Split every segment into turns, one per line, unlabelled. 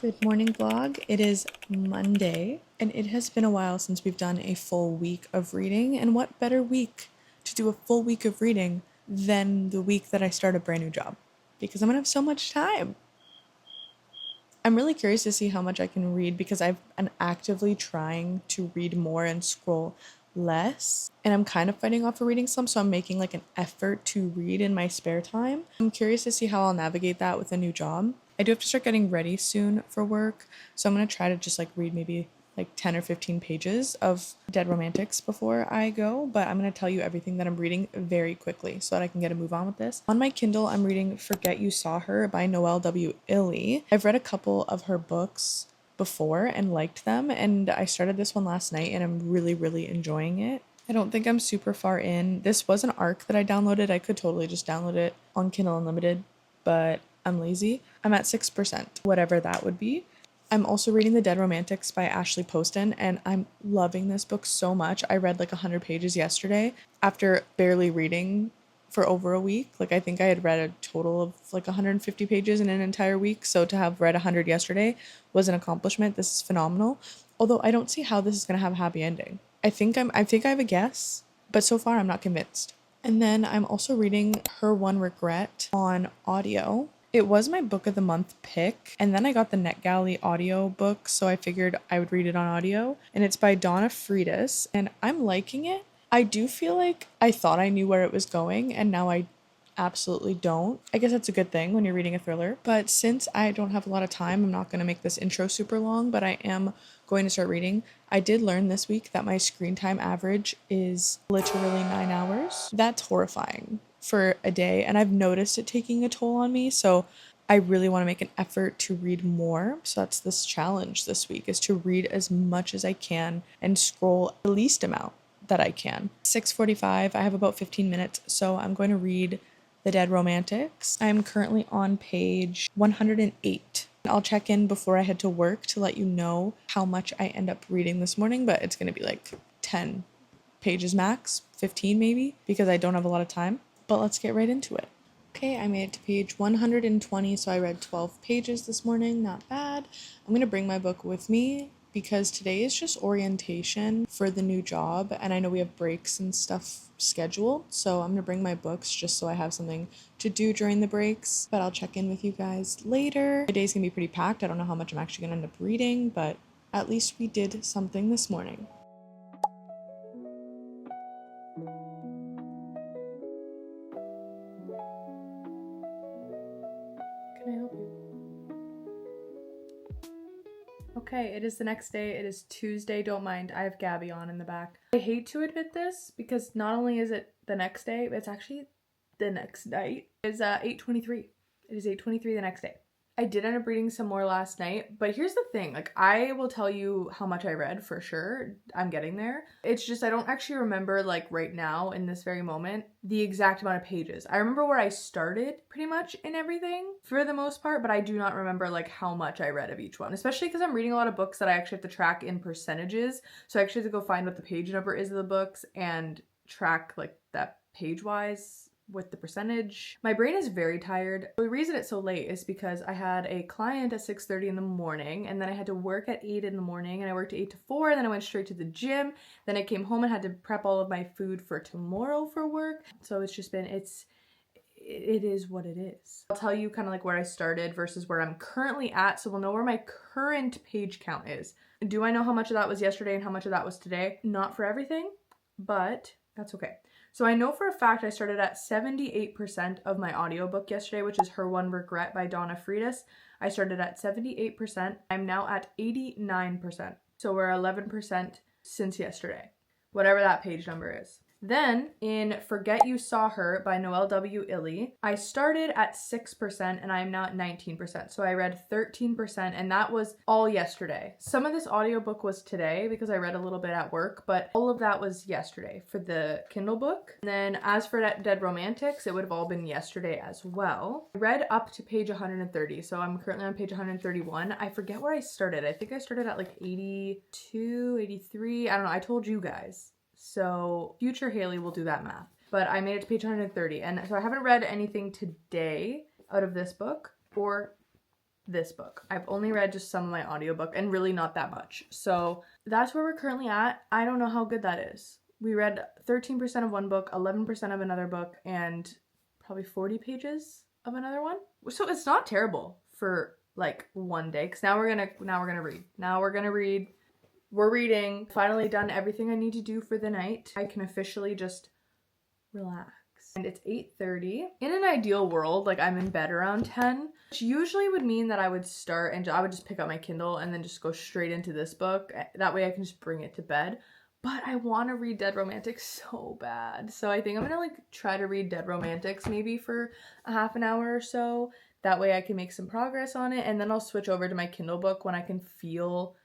Good morning, vlog. It is Monday, and it has been a while since we've done a full week of reading. And what better week to do a full week of reading than the week that I start a brand new job? Because I'm gonna have so much time. I'm really curious to see how much I can read because I've been actively trying to read more and scroll less. And I'm kind of fighting off a reading slump, so I'm making like an effort to read in my spare time. I'm curious to see how I'll navigate that with a new job. I do have to start getting ready soon for work, so I'm gonna try to just like read maybe like 10 or 15 pages of Dead Romantics before I go, but I'm going to tell you everything that I'm reading very quickly so that I can get a move on with this. On my Kindle, I'm reading Forget You Saw Her by Noelle W. Illy. I've read a couple of her books before and liked them, and I started this one last night and I'm really enjoying it. I don't think I'm super far in. This was an ARC that I downloaded. I could totally just download it on Kindle Unlimited, but I'm lazy. I'm at 6%, whatever that would be. I'm also reading The Dead Romantics by Ashley Poston, and I'm loving this book so much. I read like 100 pages yesterday after barely reading for over a week. Like, I think I had read a total of like 150 pages in an entire week. So to have read 100 yesterday was an accomplishment. This is phenomenal. Although I don't see how this is going to have a happy ending. I think I have a guess, but so far I'm not convinced. And then I'm also reading Her One Regret on audio. It was my book of the month pick, and then I got the NetGalley audio book, so I figured I would read it on audio. And it's by Donna Freitas, and I'm liking it. I do feel like I thought I knew where it was going, and now I absolutely don't. I guess that's a good thing when you're reading a thriller. But since I don't have a lot of time, I'm not going to make this intro super long, but I am going to start reading. I did learn this week that my screen time average is literally 9 hours. That's horrifying for a day, and I've noticed it taking a toll on me. So I really want to make an effort to read more. So that's this challenge this week, is to read as much as I can and scroll the least amount that I can. 6:45, I have about 15 minutes, so I'm going to read The Dead Romantics. I'm currently on page 108. I'll check in before I head to work to let you know how much I end up reading this morning, but it's going to be like 10 pages max, 15 maybe, because I don't have a lot of time. But let's get right into it. Okay, I made it to page 120, so I read 12 pages this morning, not bad. I'm gonna bring my book with me because today is just orientation for the new job, and I know we have breaks and stuff scheduled, so I'm gonna bring my books just so I have something to do during the breaks. But I'll check in with you guys later. My day's gonna be pretty packed. I don't know how much I'm actually gonna end up reading, but at least we did something this morning. Can I help you? Okay, it is the next day. It is Tuesday. Don't mind. I have Gabby on in the back. I hate to admit this because not only is it the next day, it's actually the next night. It's 8:23. It is 8:23 the next day. I did end up reading some more last night, but here's the thing, like, I will tell you how much I read for sure. I'm getting there. It's just I don't actually remember, like, right now in this very moment the exact amount of pages. I remember where I started pretty much in everything for the most part, but I do not remember like how much I read of each one, especially because I'm reading a lot of books that I actually have to track in percentages. So I actually have to go find what the page number is of the books and track like that page wise with the percentage. My brain is very tired. The reason it's so late is because I had a client at 6:30 in the morning, and then I had to work at 8 in the morning, and I worked 8 to 4, and then I went straight to the gym. Then I came home and had to prep all of my food for tomorrow for work. So it's just been, it is what it is. I'll tell you kind of like where I started versus where I'm currently at, so we'll know where my current page count is. Do I know how much of that was yesterday and how much of that was today? Not for everything, but that's okay. So I know for a fact I started at 78% of my audiobook yesterday, which is Her One Regret by Donna Freitas. I started at 78%. I'm now at 89%. So we're 11% since yesterday, whatever that page number is. Then in Forget You Saw Her by Noelle W. Illy, I started at 6% and I am now at 19%. So I read 13% and that was all yesterday. Some of this audiobook was today because I read a little bit at work, but all of that was yesterday for the Kindle book. And then as for Dead Romantics, it would have all been yesterday as well. I read up to page 130, so I'm currently on page 131. I forget where I started. I think I started at like 82, 83. I don't know. I told you guys. So future Haley will do that math. But I made it to page 130. And so I haven't read anything today out of this book or
this book. I've only read just some of my audiobook and really not that much. So that's where we're currently at. I don't know how good that is. We read 13% of one book, 11% of another book, and probably 40 pages of another one. So it's not terrible for like one day, because now we're gonna read. We're reading. Finally done everything I need to do for the night. I can officially just relax. And it's 8:30. In an ideal world, like I'm in bed around 10, which usually would mean that I would start and I would just pick up my Kindle and then just go straight into this book. That way I can just bring it to bed. But I want to read Dead Romantics so bad. So I think I'm gonna like try to read Dead Romantics maybe for a half an hour or so. That way I can make some progress on it, and then I'll switch over to my Kindle book when I can feel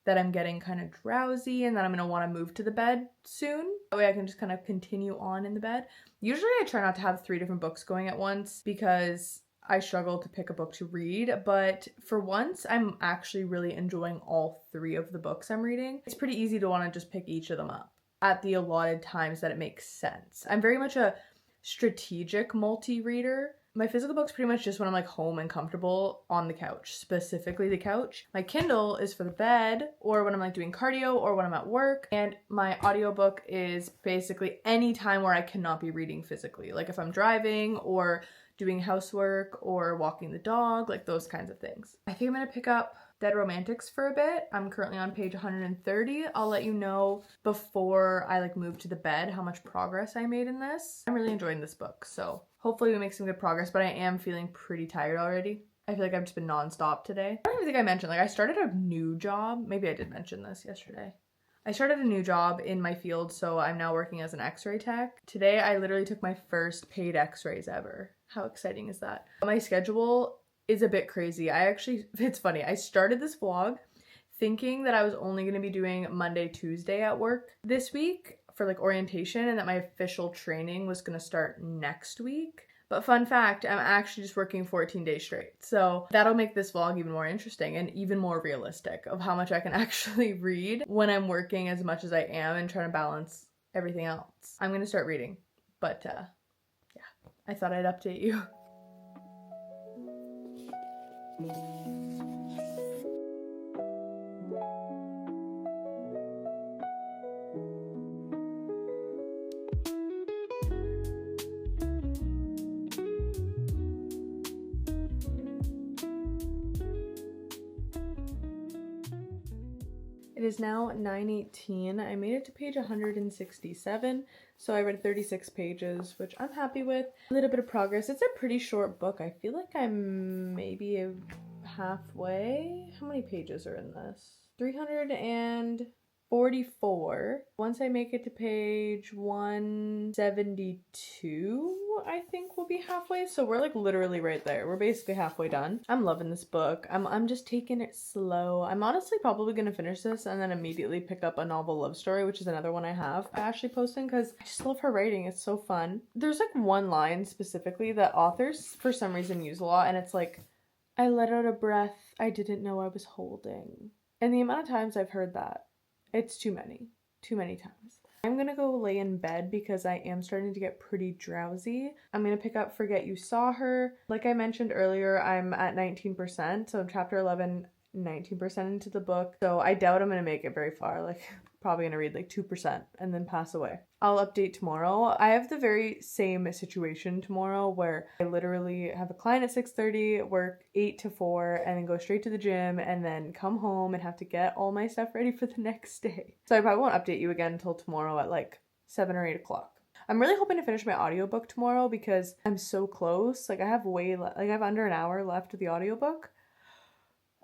that I'm getting kind of drowsy and that I'm going to want to move to the bed soon. That way I can just kind of continue on in the bed. Usually I try not to have 3 different books going at once because I struggle to pick a book to read, but for once I'm actually really enjoying all 3 of the books I'm reading. It's pretty easy to want to just pick each of them up at the allotted times that it makes sense. I'm very much a strategic multi-reader. My physical book's pretty much just when I'm like home and comfortable on the couch, specifically the couch. My Kindle is for the bed or when I'm like doing cardio or when I'm at work. And my audiobook is basically any time where I cannot be reading physically. Like if I'm driving or doing housework or walking the dog, like those kinds of things. I think I'm gonna pick up Dead Romantics for a bit. I'm currently on page 130. I'll let you know before I like move to the bed how much progress I made in this. I'm really enjoying this book, so hopefully we make some good progress, but I am feeling pretty tired already. I feel like I've just been nonstop today. I don't even think I mentioned, like I started a new job. Maybe I did mention this yesterday. I started a new job in my field, so I'm now working as an x-ray tech. Today I literally took my first paid x-rays ever. How exciting is that? My schedule is a bit crazy. It's funny, I started this vlog thinking that I was only going to be doing Monday, Tuesday at work this week for like orientation, and that my official training was going to start next week. But fun fact, I'm actually just working 14 days straight. So that'll make this vlog even more interesting and even more realistic of how much I can actually read when I'm working as much as I am and trying to balance everything else. I'm going to start reading, but yeah, I thought I'd update you. It is now 9:18. I made it to page 167, so I read 36 pages, which I'm happy with. A little bit of progress. It's a pretty short book. I feel like I'm maybe halfway. How many pages are in this? 344. Once I make it to page 172, I think we'll be halfway. So we're like literally right there. We're basically halfway done. I'm loving this book. I'm just taking it slow. I'm honestly probably gonna finish this and then immediately pick up a novel love story, which is another one I have Ashley posting because I just love her writing. It's so fun. There's like one line specifically that authors for some reason use a lot, and it's like, I let out a breath I didn't know I was holding. And the amount of times I've heard that, it's too many times. I'm gonna go lay in bed because I am starting to get pretty drowsy. I'm gonna pick up Forget You Saw Her. Like I mentioned earlier, I'm at 19%, so chapter 11, 19% into the book. So I doubt I'm gonna make it very far. Like probably gonna read like 2% and then pass away. I'll update tomorrow. I have the very same situation tomorrow where I literally have a client at 6:30, work 8 to 4, and then go straight to the gym and then come home and have to get all my stuff ready for the next day. So I probably won't update you again until tomorrow at like 7 or 8 o'clock. I'm really hoping to finish my audiobook tomorrow because I'm so close. Like I have I have under an hour left of the audiobook.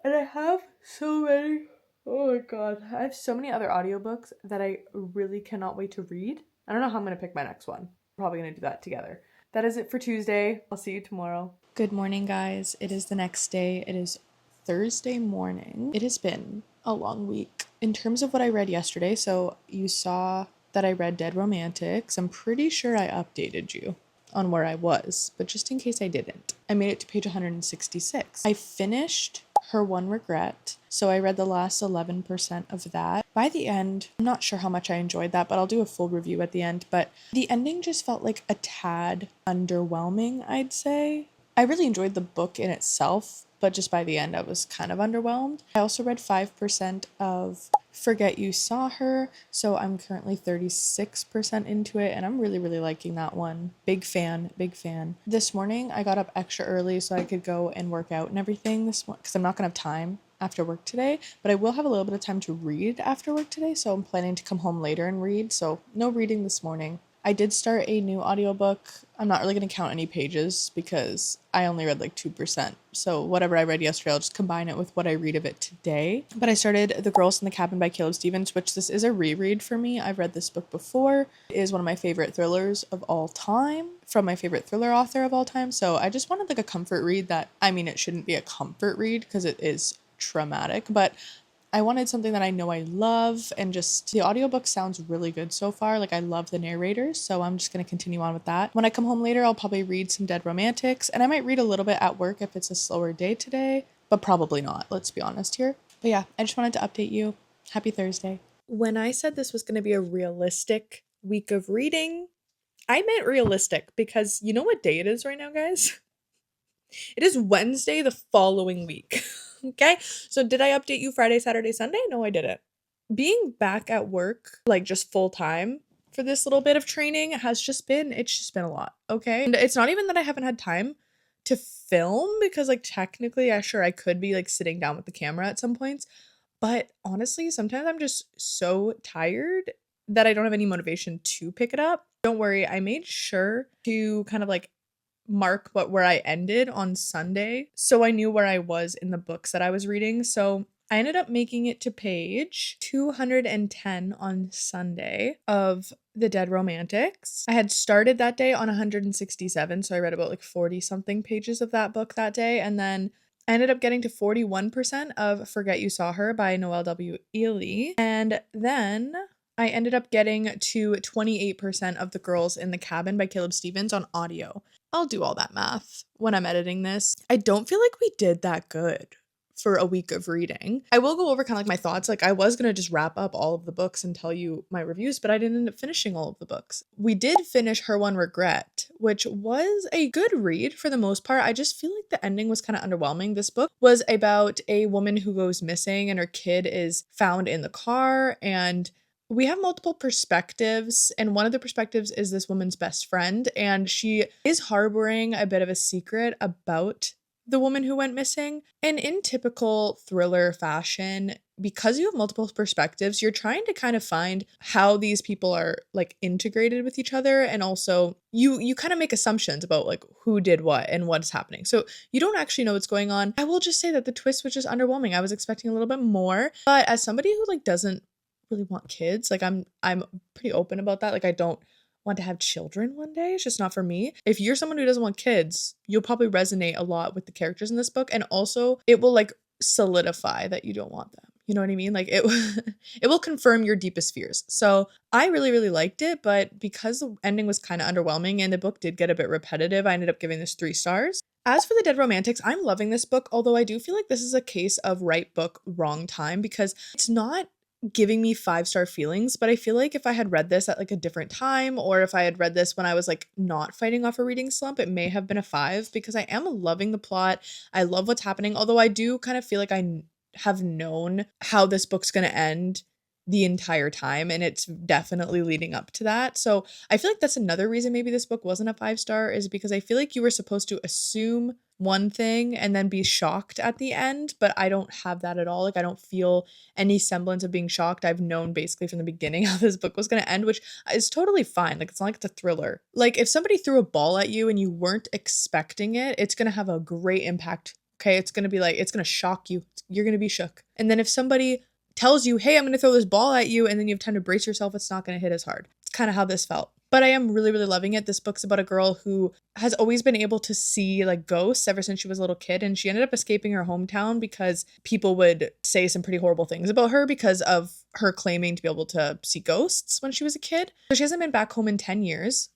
And I have so many. Oh my god. I have so many other audiobooks that I really cannot wait to read. I don't know how I'm going to pick my next one. We're probably going to do that together. That is it for Tuesday. I'll see you tomorrow.
Good morning, guys. It is the next day. It is Thursday morning. It has been a long week. In terms of what I read yesterday, so you saw that I read Dead Romantics. I'm pretty sure I updated you on where I was, but just in case I didn't, I made it to page 166. I finished Her One Regret, so I read the last 11% of that. By the end, I'm not sure how much I enjoyed that, but I'll do a full review at the end. But the ending just felt like a tad underwhelming, I'd say. I really enjoyed the book in itself, but just by the end I was kind of underwhelmed. I also read 5% of Forget You Saw Her, so I'm currently 36% into it, and I'm really, really liking that one. Big fan, big fan. This morning I got up extra early so I could go and work out and everything this morning, because I'm not gonna have time after work today, but I will have a little bit of time to read after work today, so I'm planning to come home later and read, so no reading this morning. I did start a new audiobook. I'm not really going to count any pages because I only read like 2%. So whatever I read yesterday, I'll just combine it with what I read of it today. But I started The Girls in the Cabin by Caleb Stevens, which this is a reread for me. I've read this book before. It is one of my favorite thrillers of all time, from my favorite thriller author of all time. So I just wanted like a comfort read that, I mean, it shouldn't be a comfort read because it is traumatic, but I wanted something that I know I love, and just the audiobook sounds really good so far. Like, I love the narrators, so I'm just going to continue on with that. When I come home later, I'll probably read some Dead Romantics, and I might read a little bit at work if it's a slower day today, but probably not, let's be honest here. But yeah, I just wanted to update you. Happy Thursday. When I said this was going to be a realistic week of reading, I meant realistic, because you know what day it is right now, guys? It is Wednesday the following week. Okay, so did I update you Friday, Saturday, Sunday? No, I didn't. Being back at work, like just full time for this little bit of training it's just been a lot, okay? And it's not even that I haven't had time to film, because like technically I could be like sitting down with the camera at some points, but honestly, sometimes I'm just so tired that I don't have any motivation to pick it up. Don't worry, I made sure to kind of like mark where I ended on Sunday, so I knew where I was in the books that I was reading. So I ended up making it to page 210 on Sunday of The Dead Romantics. I had started that day on 167, so I read about like 40 something pages of that book that day, and then I ended up getting to 41% of Forget You Saw Her by Noelle W. Ely, and then I ended up getting to 28% of The Girls in the Cabin by Caleb Stevens on audio. I'll do all that math when I'm editing this. I don't feel like we did that good for a week of reading. I will go over kind of like my thoughts. Like, I was going to just wrap up all of the books and tell you my reviews, but I didn't end up finishing all of the books. We did finish Her One Regret, which was a good read for the most part. I just feel like the ending was kind of underwhelming. This book was about a woman who goes missing and her kid is found in the car, and we have multiple perspectives, and one of the perspectives is this woman's best friend, and she is harboring a bit of a secret about the woman who went missing. And in typical thriller fashion, because you have multiple perspectives, you're trying to kind of find how these people are like integrated with each other, and also you kind of make assumptions about like who did what and what's happening. So you don't actually know what's going on. I will just say that the twist was just underwhelming. I was expecting a little bit more, but as somebody who like doesn't really want kids, like I'm pretty open about that. Like, I don't want to have children one day. It's just not for me. If you're someone who doesn't want kids, you'll probably resonate a lot with the characters in this book, and also it will like solidify that you don't want them. You know what I mean? Like, it it will confirm your deepest fears. So I really, really liked it, but because the ending was kind of underwhelming and the book did get a bit repetitive, I ended up giving this 3 stars. As for The Dead Romantics, I'm loving this book, although I do feel like this is a case of right book, wrong time, because it's not giving me 5-star feelings, but I feel like if I had read this at like a different time, or if I had read this when I was like not fighting off a reading slump, it may have been a 5, because I am loving the plot. I love what's happening, although I do kind of feel like I have known how this book's going to end the entire time, and it's definitely leading up to that. So I feel like that's another reason maybe this book wasn't a 5-star, is because I feel like you were supposed to assume one thing and then be shocked at the end, but I don't have that at all. Like, I don't feel any semblance of being shocked. I've known basically from the beginning how this book was going to end, which is totally fine. Like, it's not like it's a thriller. Like, if somebody threw a ball at you and you weren't expecting it, it's going to have a great impact. Okay, it's going to be like, it's going to shock you. You're going to be shook. And then if somebody tells you, hey, I'm going to throw this ball at you, and then you have time to brace yourself, it's not going to hit as hard. It's kind of how this felt. But I am really, really loving it. This book's about a girl who has always been able to see like ghosts ever since she was a little kid. And she ended up escaping her hometown because people would say some pretty horrible things about her because of her claiming to be able to see ghosts when she was a kid. So she hasn't been back home in 10 years.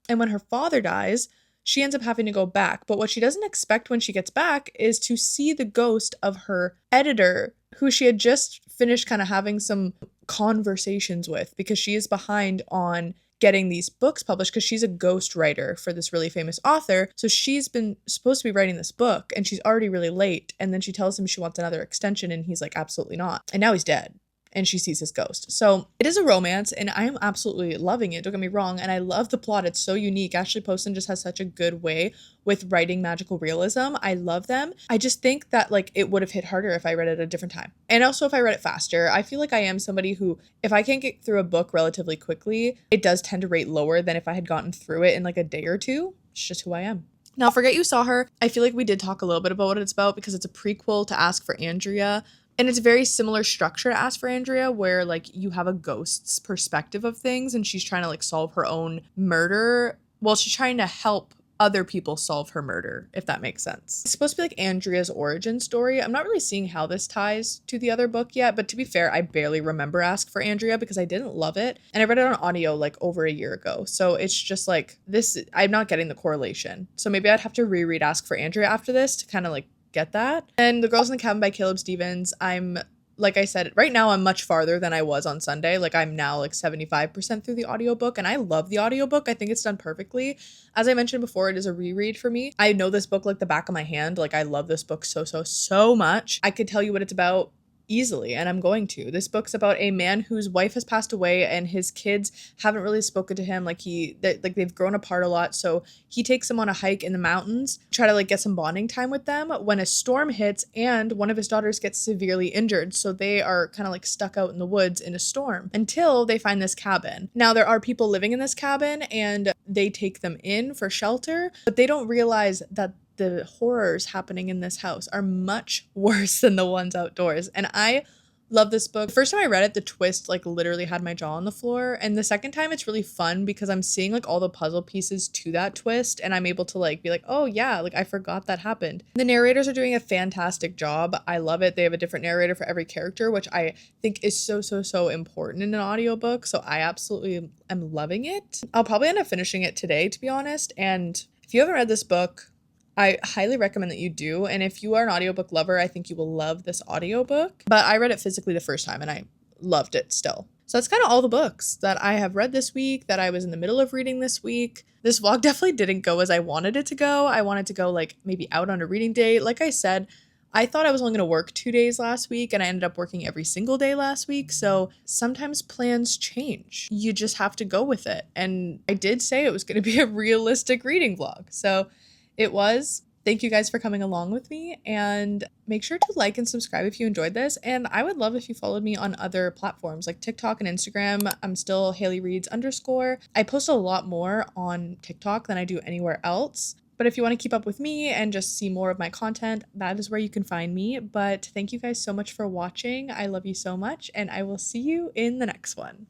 And when her father dies, she ends up having to go back. But what she doesn't expect when she gets back is to see the ghost of her editor, who she had just finished kind of having some conversations with, because she is behind on getting these books published because she's a ghost writer for this really famous author. So she's been supposed to be writing this book and she's already really late. And then she tells him she wants another extension and he's like, absolutely not. And now he's dead. And she sees his ghost. So it is a romance and I am absolutely loving it. Don't get me wrong. And I love the plot. It's so unique. Ashley Poston just has such a good way with writing magical realism. I love them. I just think that like it would have hit harder if I read it at a different time. And also if I read it faster. I feel like I am somebody who, if I can't get through a book relatively quickly, it does tend to rate lower than if I had gotten through it in like a day or two. It's just who I am. Now, Forget You Saw Her. I feel like we did talk a little bit about what it's about because it's a prequel to Ask for Andrea. And it's very similar structure to Ask for Andrea, where like you have a ghost's perspective of things and she's trying to like solve her own murder. Well, she's trying to help other people solve her murder, if that makes sense. It's supposed to be like Andrea's origin story. I'm not really seeing how this ties to the other book yet, but to be fair, I barely remember Ask for Andrea because I didn't love it. And I read it on audio like over a year ago. So it's just like this, I'm not getting the correlation. So maybe I'd have to reread Ask for Andrea after this to kind of like get that. And The Girls in the Cabin by Caleb Stevens, I'm like I said, right now I'm much farther than I was on Sunday. Like I'm now like 75% through the audiobook and I love the audiobook. I think it's done perfectly. As I mentioned before, it is a reread for me. I know this book like the back of my hand. Like I love this book so much. I could tell you what it's about easily, and I'm going to. This book's about a man whose wife has passed away and his kids haven't really spoken to him. Like they've grown apart a lot, so he takes them on a hike in the mountains, try to like get some bonding time with them when a storm hits and one of his daughters gets severely injured, so they are kind of like stuck out in the woods in a storm until they find this cabin. Now there are people living in this cabin and they take them in for shelter, but they don't realize that the horrors happening in this house are much worse than the ones outdoors. And I love this book. The first time I read it, the twist like literally had my jaw on the floor. And the second time it's really fun because I'm seeing like all the puzzle pieces to that twist and I'm able to like be like, oh yeah, like I forgot that happened. The narrators are doing a fantastic job. I love it. They have a different narrator for every character, which I think is so important in an audiobook. So I absolutely am loving it. I'll probably end up finishing it today, to be honest. And if you haven't read this book, I highly recommend that you do. And if you are an audiobook lover, I think you will love this audiobook. But I read it physically the first time and I loved it still. So that's kind of all the books that I have read this week, that I was in the middle of reading this week. This vlog definitely didn't go as I wanted it to go. I wanted to go like maybe out on a reading day. Like I said, I thought I was only going to work 2 days last week and I ended up working every single day last week. So sometimes plans change. You just have to go with it. And I did say it was going to be a realistic reading vlog. So it was. Thank you guys for coming along with me, and make sure to like and subscribe if you enjoyed this. And I would love if you followed me on other platforms like TikTok and Instagram. I'm still HayleyReads_. I post a lot more on TikTok than I do anywhere else. But if you want to keep up with me and just see more of my content, that is where you can find me. But thank you guys so much for watching. I love you so much, and I will see you in the next one.